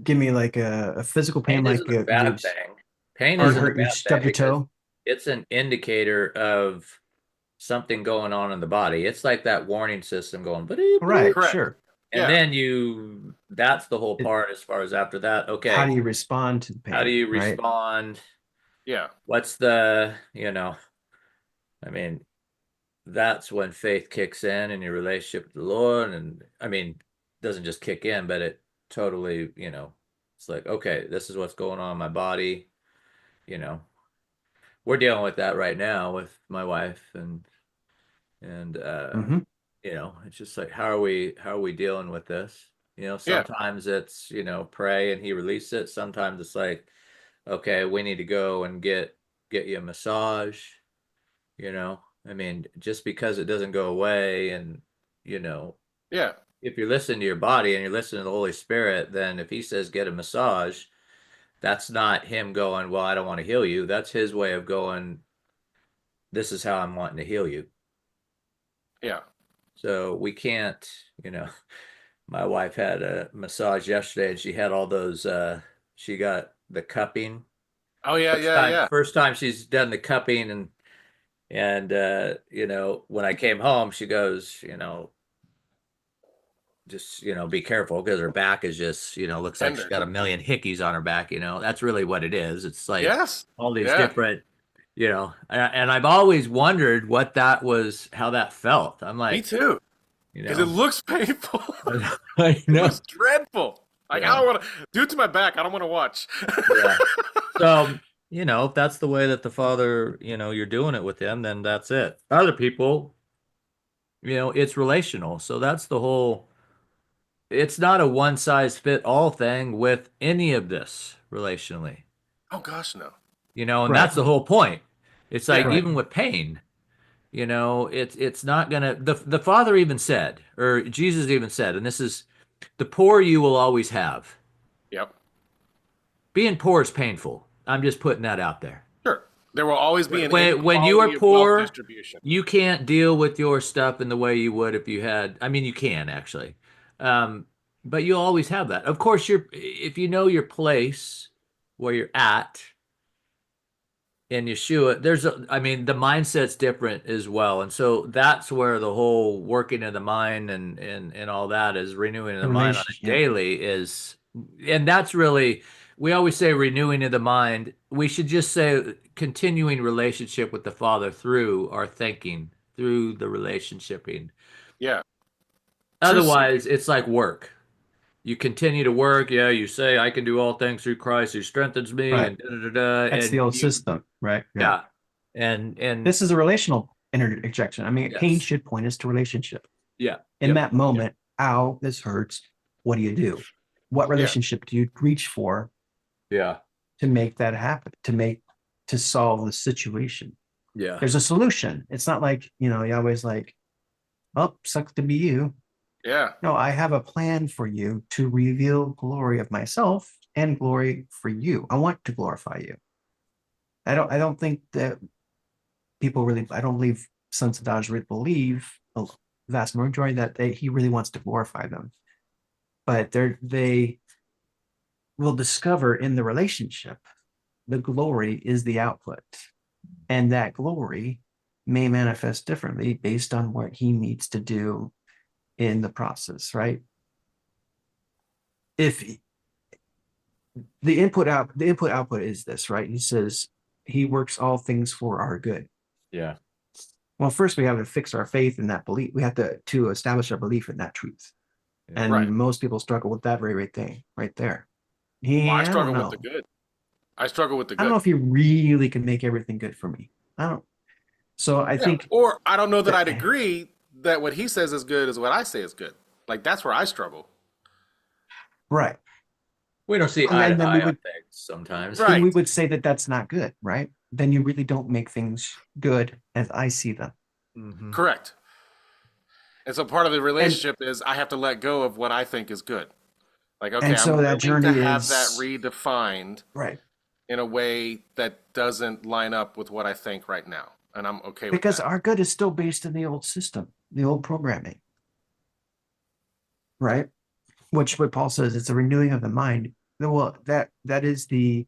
give me like a physical pain, Pain like isn't a bad thing. Pain you isn't a hurt, you bad stubbed thing your because toe. it's an indicator of something going on in the body. It's like that warning system going, "Ba-doop, Right, boop." Correct. sure. And Yeah. then that's the whole It, part as far as after that. how do Okay, you respond to the how do pain, you right? respond? Yeah. What's I mean, that's when faith kicks in your relationship with the Lord. And I mean, it doesn't just kick in, but it totally, it's like, okay, this is what's going on in my body. You know, we're dealing with that right now with my wife and Hmm. it's just like how are we dealing with this? Yeah. Sometimes it's, pray and he releases it. Sometimes it's like, okay, we need to go and get you a massage, I mean, just because it doesn't go away and you know, Yeah. if you're listening to your body and you're listening to the Holy Spirit, then if he says get a massage, that's not him going, well, I don't want to heal you. That's his way of going, this is how I'm wanting to heal you. Yeah. So we can't, you know, my wife had a massage yesterday and she had all those she got the cupping. Oh yeah. First Yeah. time Yeah. first time she's done the cupping and when I came home, she goes, just, be careful because her back is just, looks like she's Tender. got a million hickeys on her back, That's really what it is. It's like Yes. all these Yeah. different, and I've always wondered what that was, how that felt. I'm Me like, too. you Because it know, looks painful. I It know. looks dreadful. Like, I Yeah. don't want to do it to my back. I don't want to watch. Yeah. So, if that's the way that the father, you're doing it with him, then that's it. Other people, it's relational. So that's the whole, it's not a one size fit all thing with any of this relationally, Oh gosh, no. and Right. that's the whole point. It's like Yeah, Right. even with pain, it's not gonna, the father even said, or Jesus even said, and this is the poor you will always have. yep, Being poor is painful. I'm just putting that out there. sure. There will always be an When you are inequality of wealth poor, distribution. you can't deal with your stuff in the way you would if you had, I mean, you can actually. Um, but you'll always have that. Of course, if you know your place where you're at in Yeshua, I mean, the mindset's different as well. And so that's where the whole working of the mind and all that is renewing The the mind on relationship. a Yeah. daily and that's really, we always say renewing of the mind. We should just say continuing relationship with the Father through our thinking, through the relationshiping. Yeah, truth seeking. Otherwise, it's like work. You continue to work. Yeah, you say, I can do all things through Christ who strengthens me, Right. and da da da da. That's the And old you, system. Right. Yeah. yeah. And This is a relational interjection. I mean, pain yes. should point us to relationship. Yeah. In Yep. that moment, ow, this hurts. What do you do? What Yeah, relationship do you reach for Yeah. to make that happen, to solve the situation? Yeah. There's a solution. It's not like, you always like, oh, sucks to be you. yeah, No, I have a plan for you to reveal glory of myself and glory for you. I want to glorify you. I don't think that people really, I don't believe sons of Dodge really believe a vast majority that he really wants to glorify them. But they will discover in the relationship, the glory is the output. And that glory may manifest differently based on what he needs to do in the process, right? If the input output is this, right? He says he works all things for our good. Yeah. Well, first we have to fix our faith in that belief. We have to establish our belief in that truth. Yeah. right. And most people struggle with that very thing right there. Well, I I don't struggle with know. the good. I struggle with the I don't know good. if he really can make everything good for me. I don't. So I Yeah, think or I don't know that that I'd agree that what he says is good is what I say is good. Like that's where I struggle. right. We don't see And eye then, to then we eye on would things sometimes. then we Right. would say that that's not good, right? Then you really don't make things good as I see them. Hmm. Correct. And so part of the And relationship is I have to let go of what I think is good. Like, okay, and I'm so that willing to journey have that is redefined right. in a way that doesn't line up with what I think right now. And I'm okay with Because that. our good is still based in the old system, the old programming, right? Which what Paul says, it's a renewing of the mind. Well, that is the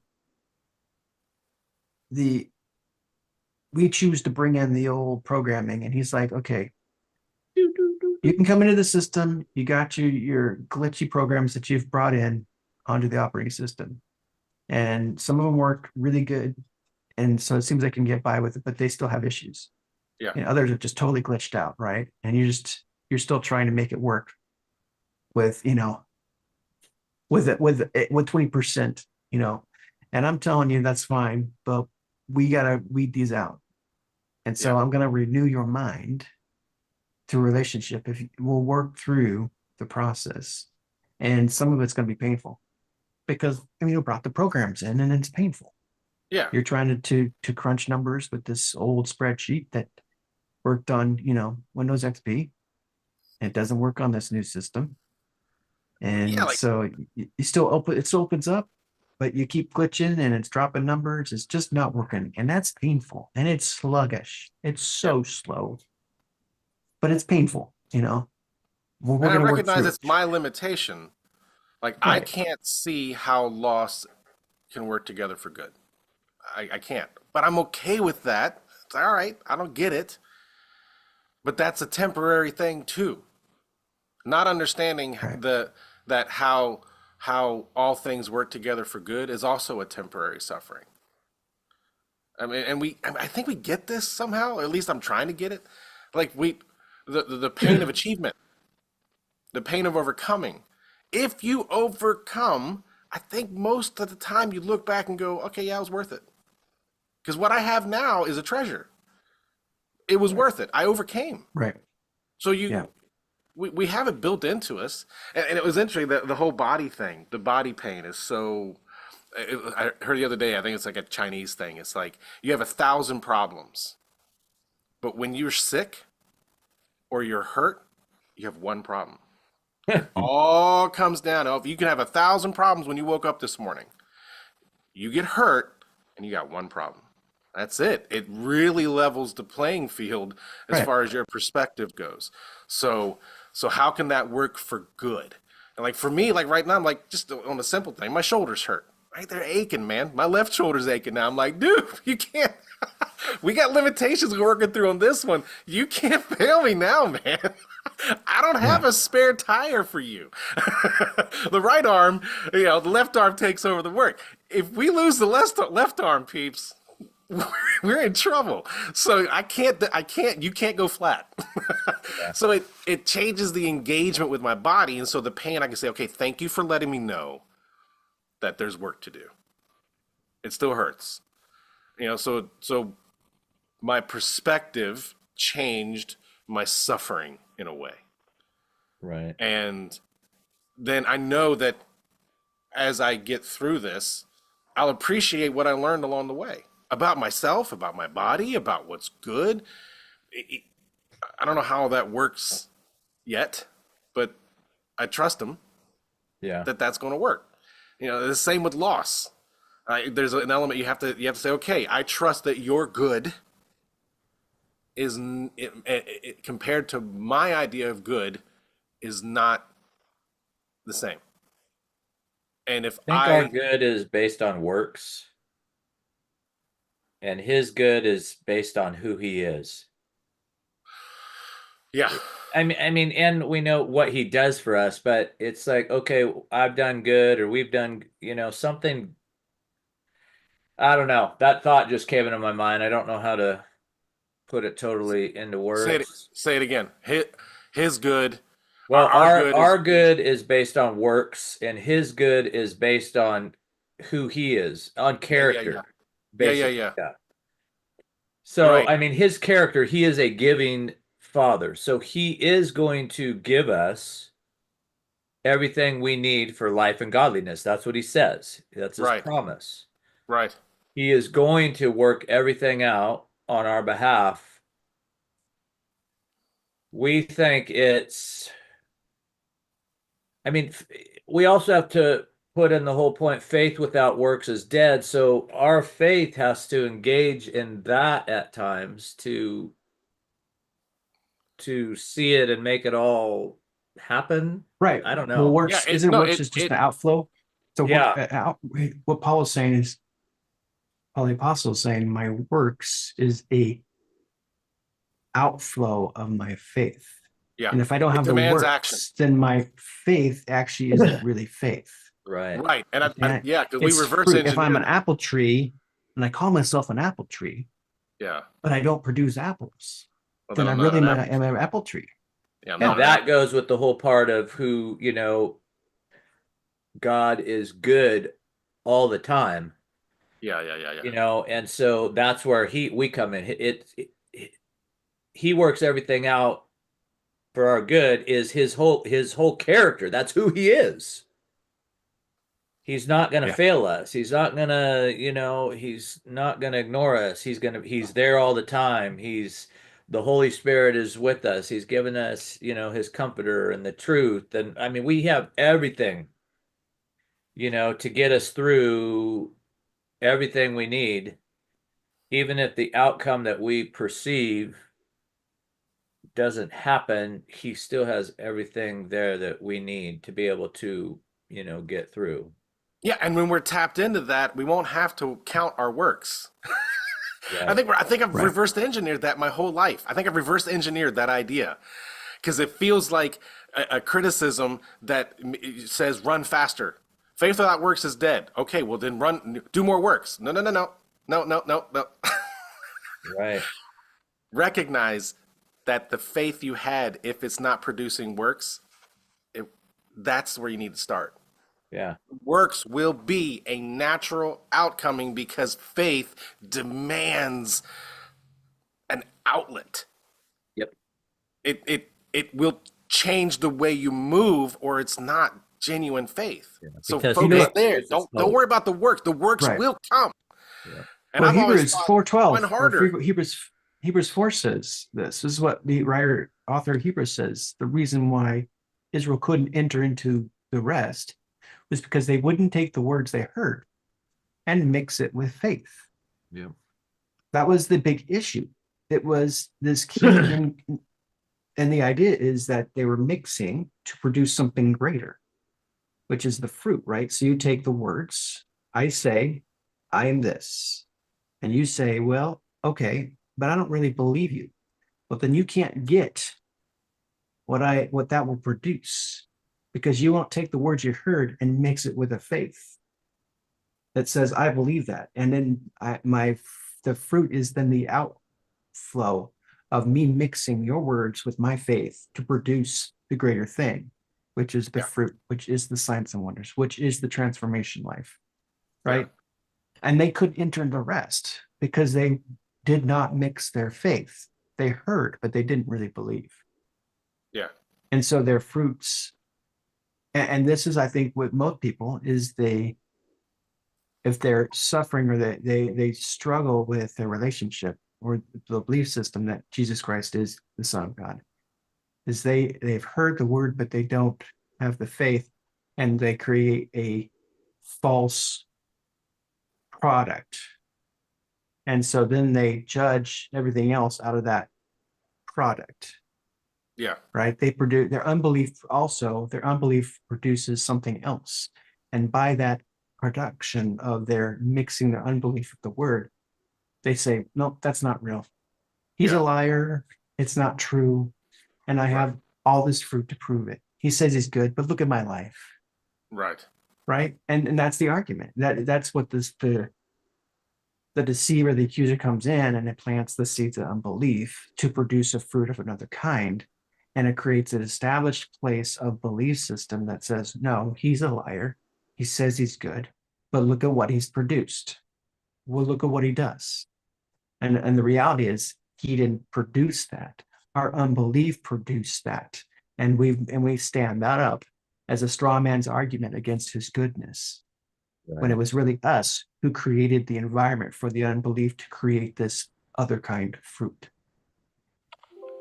we choose to bring in the old programming, and he's like, okay, you can come into the system. You got your glitchy programs that you've brought in onto the operating system, and some of them work really good, and so it seems they can get by with it, but they still have issues. Yeah. And others are just totally glitched out, right? And you're still trying to make it work with with 20%, and I'm telling you that's fine, but we gotta weed these out. And Yeah. so I'm gonna renew your mind to relationship if we'll work through the process. And some of it's gonna be painful because you brought the programs in and it's painful. Yeah. You're trying to crunch numbers with this old spreadsheet that worked on, Windows XP. It doesn't work on this new system. Yeah. And Like, so you still it still opens up, but you keep glitching and it's dropping numbers. It's just not working. And that's painful. And it's sluggish. It's yeah. so slow, but it's painful. We're And I going to work recognize through it. it's my limitation. Like, I Right. can't see how loss can work together for good. I can't. But I'm okay with that. It's all right. I don't get it. But that's a temporary thing too. Not understanding Right. that how all things work together for good is also a temporary suffering. I mean, and I think we get this somehow. At least I'm trying to get it. Like the pain of achievement, the pain of overcoming, if you overcome, I think most of the time you look back and go, okay, yeah, it was worth it. Because what I have now is a treasure. It was worth it. I overcame. Right. So Yeah. we have it built into us. And it was interesting that the whole body thing, the body pain is so. I heard the other day, I think it's like a Chinese thing. It's like you have 1,000 problems, but when you're sick or you're hurt, you have one problem. All comes down to if you can have 1,000 problems when you woke up this morning, you get hurt and you got one problem. That's it. It really levels the playing field as Right. far as your perspective goes. So how can that work for good? And like for me, like right now, I'm like just on a simple thing, my shoulders hurt. Right, they're aching, man. My left shoulder's aching now. I'm like, dude, you can't. We got limitations we're working through on this one. You can't fail me now, man. I don't have Yeah. a spare tire for you. The right arm, the left arm takes over the work. If we lose the left arm, peeps, we're in trouble. So I can't, you can't go flat. So it changes the engagement with my body. And so the pain, I can say, okay, thank you for letting me know that there's work to do. It still hurts. So my perspective changed my suffering in a way. Right. And then I know that as I get through this, I'll appreciate what I learned along the way about myself, about my body, about what's good. I don't know how that works yet, but I trust him Yeah. that that's going to work. The same with loss. There's an element you have to say, okay, I trust that your good is compared to my idea of good is not the same. And if I think our good is based on works, and his good is based on who he is. yeah, I mean, and we know what he does for us, but it's like, okay, I've done good, or we've done, something. I don't know. That thought just came into my mind. I don't know how to put it totally into words. say it again. His good, Well, our good our is good is based on works, and his good is based on who he is, on character, yeah. basically. Yeah. So, Right, I mean, his character, he is a giving father. So he is going to give us everything we need for life and godliness. That's what he says. That's his right, promise. right. He is going to work everything out on our behalf. We think I mean, we also have to put in the whole point, faith without works is dead. So our faith has to engage in that at times to see it and make it all happen. Right. I don't Well, know. Yeah, works isn't works is just an outflow. So Yeah. what Paul is saying is, Paul the Apostle is saying, my works is a outflow of my faith. yeah. And if I don't It have the demands works, action. then my faith actually isn't really faith. Right. Right, and And yeah, because we it's reverse fruit. If I'm engineer an that. apple tree and I call myself an apple tree, Yeah, but I don't produce apples, well, then then I I'm not really an am apple. an apple tree. Yeah, I'm not And an that apple. goes with the whole part of who, God is good all the time, Yeah. and so that's where we come in. He works everything out for our good, is his whole character. That's who he is. He's not going to Yeah. fail us. He's not going to, he's not going to ignore us. He's there all the time. The Holy Spirit is with us. He's given us, his comforter and the truth. And I mean, we have everything, to get us through everything we need, even if the outcome that we perceive doesn't happen, he still has everything there that we need to be able to, get through. Yeah, and when we're tapped into that, we won't have to count our works. Right. I think I've Right. reversed engineered that my whole life. I think I've reversed engineered that idea because it feels like a criticism that says run faster. Faith without works is dead. Okay, well then do more works. No. Right. Recognize that the faith you had, if it's not producing works, that's where you need to start. Yeah. Works will be a natural outcoming because faith demands an outlet. Yep. It will change the way you move, or it's not genuine faith. Yeah. So Because focus faith there. produces Don't hope. worry about the work. The works Right. will come. Yeah. And Well, I've always Hebrews thought 4:12 one harder. or Hebrews 4 says this is what the author of Hebrews says. The reason why Israel couldn't enter into the rest was because they wouldn't take the words they heard and mix it with faith. Yeah. That was the big issue. It was this key and the idea is that they were mixing to produce something greater, which is the fruit, right? So you take the words, I say, I am this. And you say, well, okay, but I don't really believe you. But then you can't get what that will produce because you won't take the words you heard and mix it with a faith that says, I believe that. And then the fruit is then the outflow of me mixing your words with my faith to produce the greater thing, which is the Yeah. fruit, which is the signs and wonders, which is the transformation life, right? Yeah. And they couldn't enter into rest because they did not mix their faith. They heard, but they didn't really believe. Yeah. And so their fruits, and this is, I think, what most people is if they're suffering or they struggle with their relationship or the belief system that Jesus Christ is the Son of God, is they've heard the word, but they don't have the faith, and they create a false product. And so then they judge everything else out of that product, Yeah. right? Their unbelief produces something else. And by that production of their mixing their unbelief with the word, they say, nope, that's not real. He's Yeah. a liar. It's not true. And I have all this fruit to prove it. He says he's good, but look at my life. Right. Right. And that's the argument. That's what the deceiver, the accuser comes in and it plants the seeds of unbelief to produce a fruit of another kind. And it creates an established place of belief system that says, no, he's a liar. He says he's good, but look at what he's produced. Well, look at what he does. And the reality is he didn't produce that. Our unbelief produced that. And we stand that up as a straw man's argument against his goodness. Right. When it was really us who created the environment for the unbelief to create this other kind of fruit.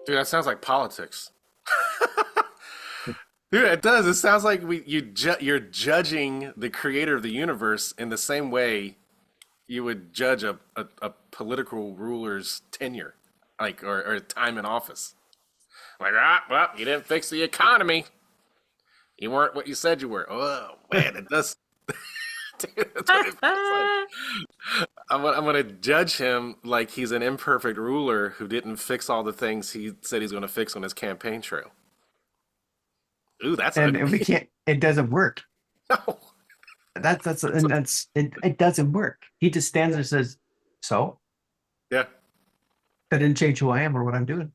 Dude, that sounds like politics. Dude, it does. It sounds like you're judging the creator of the universe in the same way you would judge a political ruler's tenure, like or time in office. Like, well, you didn't fix the economy. You weren't what you said you were. Oh man, it does. Dude, that's what it feels like. I'm gonna judge him like he's an imperfect ruler who didn't fix all the things he said he's gonna fix on his campaign trail. Ooh, that's And ugly. we can't, it doesn't work. No. It doesn't work. He just stands there and says, so Yeah, that didn't change who I am or what I'm doing.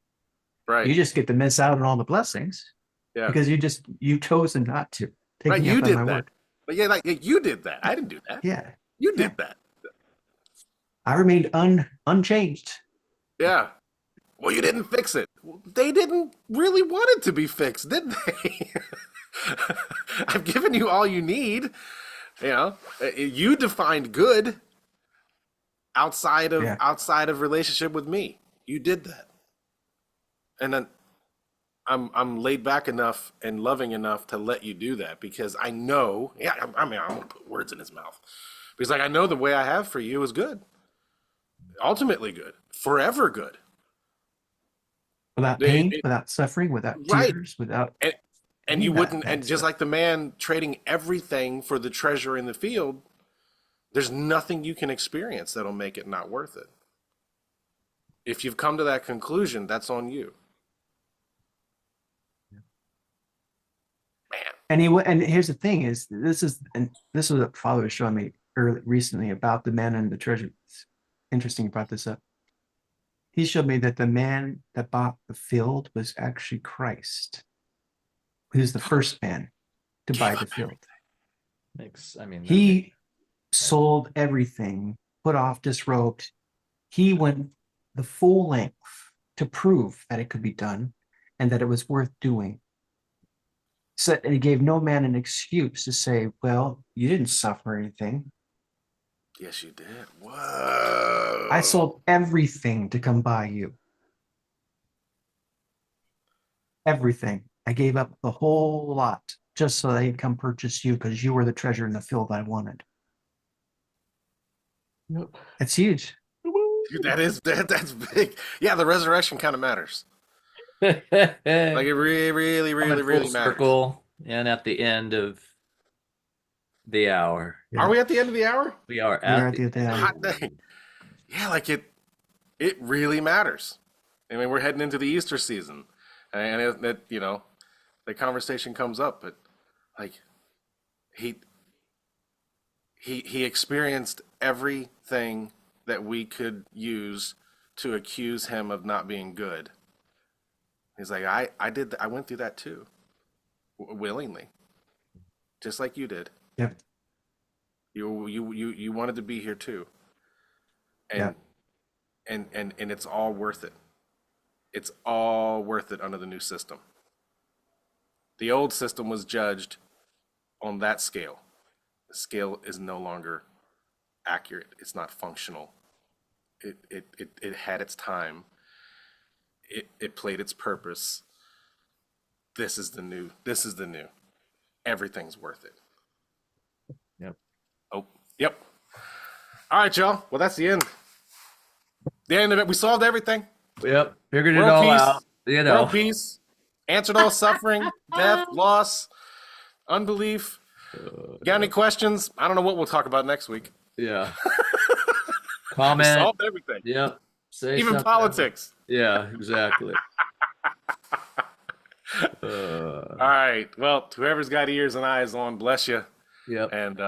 right. You just get to miss out on all the blessings Yeah, because you've chosen not to take right. me You up on my did that. word. But yeah, like you did that. I didn't do that. Yeah. You Yeah. did that. I remained unchanged. Yeah. Well, you didn't fix it. They didn't really want it to be fixed, did they? I've given you all you need. You know, you defined good Yeah. outside of relationship with me. You did that, and then I'm laid back enough and loving enough to let you do that because I know. Yeah, I mean, I'm gonna put words in his mouth because like I know the way I have for you is good, ultimately good, forever good. Without It- pain, it- without suffering, without right. tears, without And any you of that wouldn't, bad and just stuff. like the man trading everything for the treasure in the field, there's nothing you can experience that'll make it not worth it. If you've come to that conclusion, that's on you. Man. And here's the thing is this is what Father was showing me recently about the man and the treasure. It's interesting you brought this up. He showed me that the man that bought the field was actually Christ, who's the first man. to Gave buy up the field. Makes, I mean, that He sold everything, put off, disrobed. He went the full length to prove that it could be done and that it was worth doing. So and he gave no man an excuse to say, well, you didn't suffer anything. Yes, you did. I Whoa. sold everything to come buy you. Everything. I gave up the whole lot just so they'd come purchase you because you were the treasure in the field I wanted. Yep. It's huge. Dude, that's big. Yeah, the resurrection kind of matters. Like it really, really, Coming really, full really matters. circle and at the end of the hour. Are we at the end of the hour? We are We are at at the end of the hour. Hot dang. Yeah, like it really matters. I mean, we're heading into the Easter season, and you know, the conversation comes up, but like he he experienced everything that we could use to accuse him of not being good. He's like, I did, I went through that too, willingly, just like you did. Yep. You wanted to be here too, Yeah. and it's all worth it. It's all worth it under the new system. The old system was judged on that scale. The scale is no longer accurate. It's not functional. It had its time. It played its purpose. This is the new. This is the new. Everything's worth it. Yep. Oh, yep. All right, y'all. Well, that's the end. The end of it. We solved everything. Yep. Figured it World all peace. out. You know. World peace. Answered all suffering, death, loss, unbelief. Got any questions? I don't know what we'll talk about next week. Yeah. We Comment. solved everything. Yep. Say Even something. politics. Yeah, exactly. All right. Well, whoever's got ears and eyes on, bless you. Yep. And